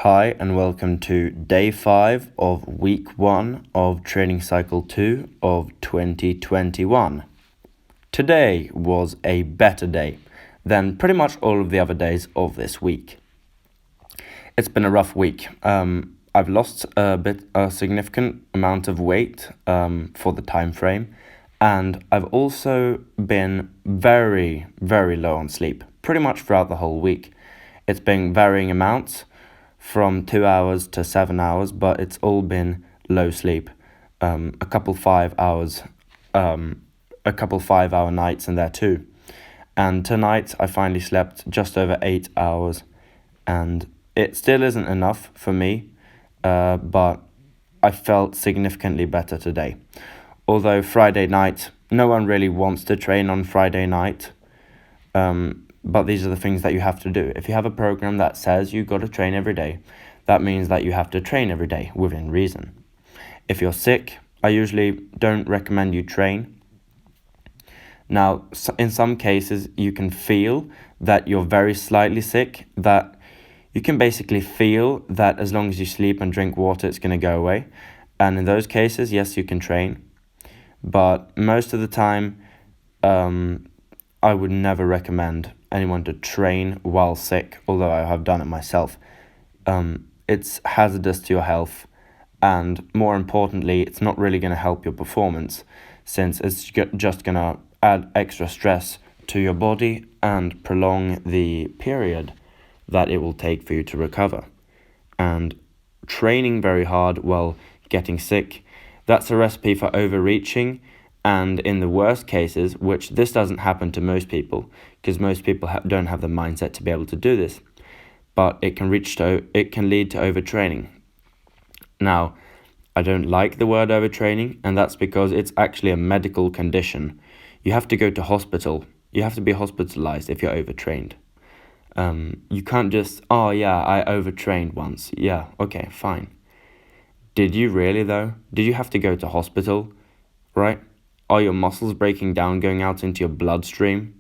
Hi and welcome to day 5 of week 1 of training cycle 2 of 2021. Today was a better day than pretty much all of the other days of this week. It's been a rough week. I've lost a significant amount of weight for the time frame, and I've also been very, very low on sleep pretty much throughout the whole week. It's been varying amounts from 2 hours to 7 hours, but it's all been low sleep. A couple 5-hour nights in there too. And tonight I finally slept just over 8 hours, and it still isn't enough for me, but I felt significantly better today. Although Friday night, no one really wants to train on Friday night, but these are the things that you have to do. If you have a program that says you got to train every day, that means that you have to train every day within reason. If you're sick, I usually don't recommend you train. Now, in some cases, you can feel that you're very slightly sick, that you can basically feel that as long as you sleep and drink water, it's going to go away. And in those cases, yes, you can train. But most of the time, I would never recommend anyone to train while sick, although I have done it myself. It's hazardous to your health, and more importantly, it's not really going to help your performance, since it's just going to add extra stress to your body and prolong the period that it will take for you to recover. And training very hard while getting sick, that's a recipe for overreaching. And in the worst cases, which this doesn't happen to most people, because most people don't have the mindset to be able to do this, but it can lead to overtraining. Now, I don't like the word overtraining, and that's because it's actually a medical condition. You have to go to hospital. You have to be hospitalized if you're overtrained. You can't just, I overtrained once. Yeah, okay, fine. Did you really though? Did you have to go to hospital, right? Are your muscles breaking down, going out into your bloodstream?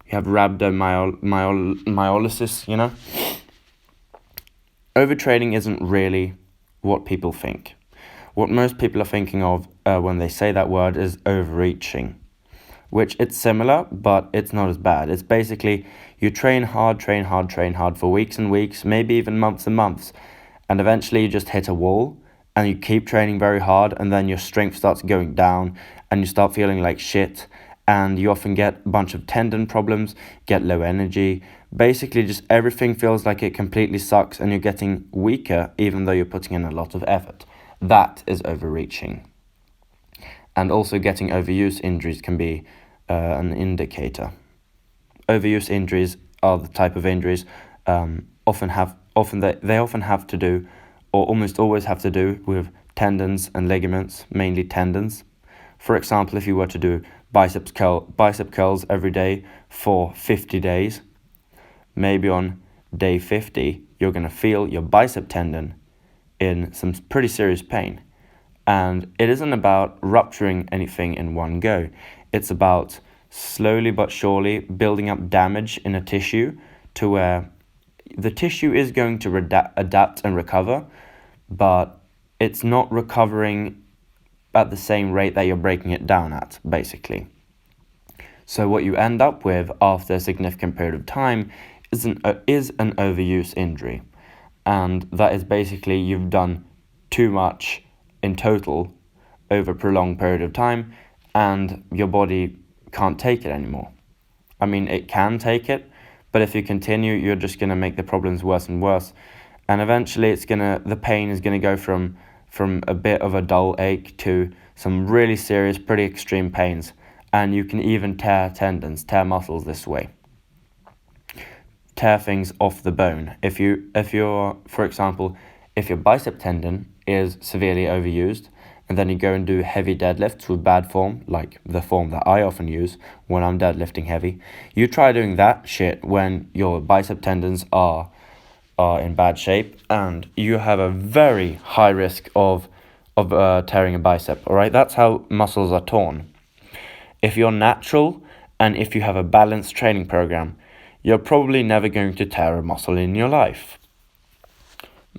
You have rhabdomyolysis, you know? Overtraining isn't really what people think. What most people are thinking of when they say that word is overreaching, which it's similar, but it's not as bad. It's basically you train hard for weeks and weeks, maybe even months and months, and eventually you just hit a wall, and you keep training very hard, and then your strength starts going down, and you start feeling like shit, and you often get a bunch of tendon problems, get low energy. Basically, just everything feels like it completely sucks, and you're getting weaker even though you're putting in a lot of effort. That is overreaching. And also getting overuse injuries can be an indicator. Overuse injuries are the type of injuries often have to do, or almost always have to do, with tendons and ligaments, mainly tendons. For example, if you were to do bicep curls every day for 50 days, maybe on day 50, you're going to feel your bicep tendon in some pretty serious pain. And it isn't about rupturing anything in one go. It's about slowly but surely building up damage in a tissue to where the tissue is going to adapt and recover, but it's not recovering at the same rate that you're breaking it down at, basically. So what you end up with after a significant period of time is an overuse injury. And that is basically you've done too much in total over a prolonged period of time, and your body can't take it anymore. I mean, it can take it, but if you continue, you're just going to make the problems worse and worse. And eventually the pain is going to go from a bit of a dull ache to some really serious, pretty extreme pains. And you can even tear tendons, tear muscles this way. Tear things off the bone. If for example, if your bicep tendon is severely overused, and then you go and do heavy deadlifts with bad form, like the form that I often use when I'm deadlifting heavy, you try doing that shit when your bicep tendons are in bad shape, and you have a very high risk of tearing a bicep. All right, that's how muscles are torn. If you're natural and if you have a balanced training program, you're probably never going to tear a muscle in your life.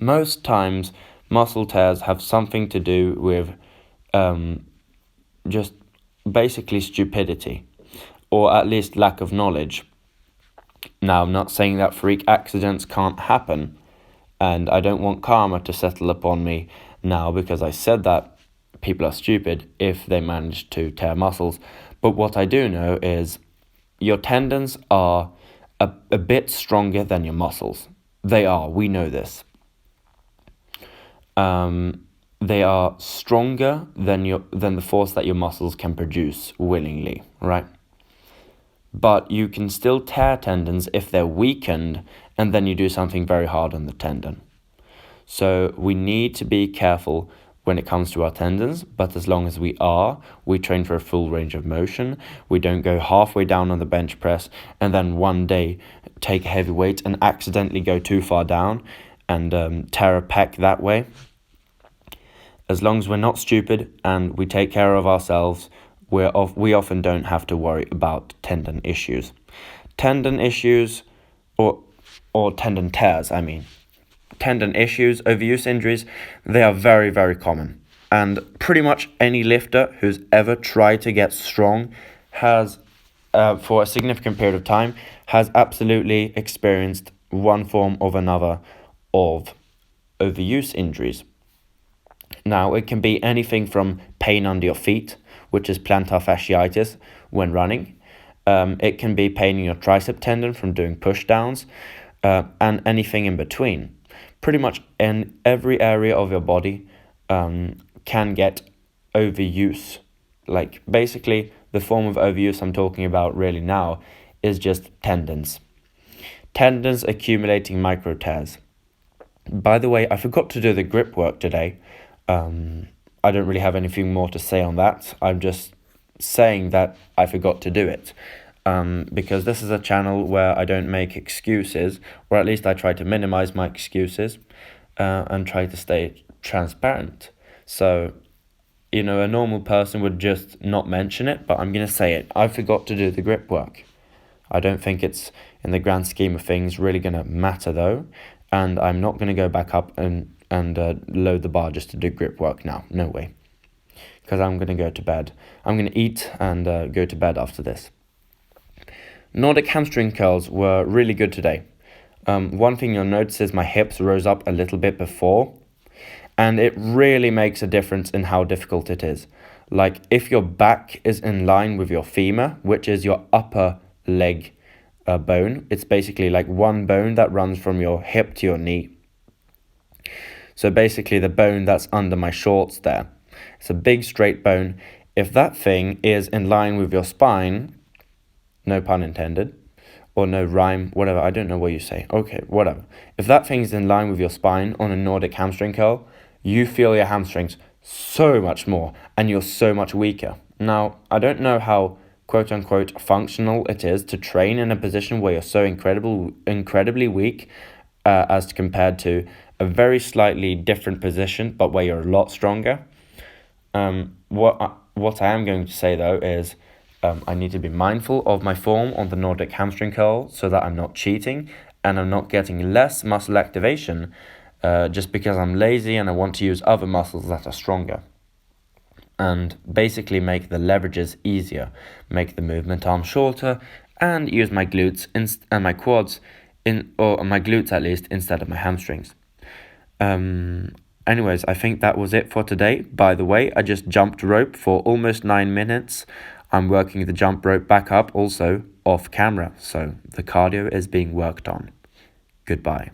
Most times, muscle tears have something to do with just basically stupidity, or at least lack of knowledge. Now, I'm not saying that freak accidents can't happen, and I don't want karma to settle upon me now because I said that people are stupid if they manage to tear muscles. But what I do know is your tendons are a bit stronger than your muscles. They are, we know this. They are stronger than the force that your muscles can produce willingly, right? But you can still tear tendons if they're weakened, and then you do something very hard on the tendon. So we need to be careful when it comes to our tendons, but as long as we train for a full range of motion. We don't go halfway down on the bench press and then one day take a heavy weight and accidentally go too far down and tear a pec that way. As long as we're not stupid and we take care of ourselves, we often don't have to worry about tendon issues. Tendon issues, or tendon tears, I mean. Tendon issues, overuse injuries, they are very, very common. And pretty much any lifter who's ever tried to get strong has, for a significant period of time, has absolutely experienced one form or another of overuse injuries. Now, it can be anything from pain under your feet, which is plantar fasciitis when running. It can be pain in your tricep tendon from doing push downs, and anything in between. Pretty much in every area of your body can get overuse. Like basically the form of overuse I'm talking about really now is just tendons. Tendons accumulating micro tears. By the way, I forgot to do the grip work today. I don't really have anything more to say on that. I'm just saying that I forgot to do it. Because this is a channel where I don't make excuses, or at least I try to minimize my excuses and try to stay transparent. So, a normal person would just not mention it, but I'm going to say it. I forgot to do the grip work. I don't think it's, in the grand scheme of things, really going to matter though, and I'm not going to go back up and load the bar just to do grip work now. No way. Because I'm going to go to bed. I'm going to eat and go to bed after this. Nordic hamstring curls were really good today. One thing you'll notice is my hips rose up a little bit before, and it really makes a difference in how difficult it is. Like if your back is in line with your femur, which is your upper leg bone, it's basically like one bone that runs from your hip to your knee. So basically the bone that's under my shorts there. It's a big straight bone. If that thing is in line with your spine, no pun intended, or no rhyme, whatever, I don't know what you say. Okay, whatever. If that thing's in line with your spine on a Nordic hamstring curl, you feel your hamstrings so much more and you're so much weaker. Now, I don't know how quote-unquote functional it is to train in a position where you're so incredibly weak as compared to a very slightly different position, but where you're a lot stronger. What I am going to say, though, is I need to be mindful of my form on the Nordic hamstring curl so that I'm not cheating and I'm not getting less muscle activation just because I'm lazy and I want to use other muscles that are stronger. And basically make the leverages easier, make the movement arm shorter, and use my glutes and my quads, or my glutes at least, instead of my hamstrings. Anyways, I think that was it for today. By the way, I just jumped rope for almost 9 minutes. I'm working the jump rope back up also off camera, so the cardio is being worked on. Goodbye.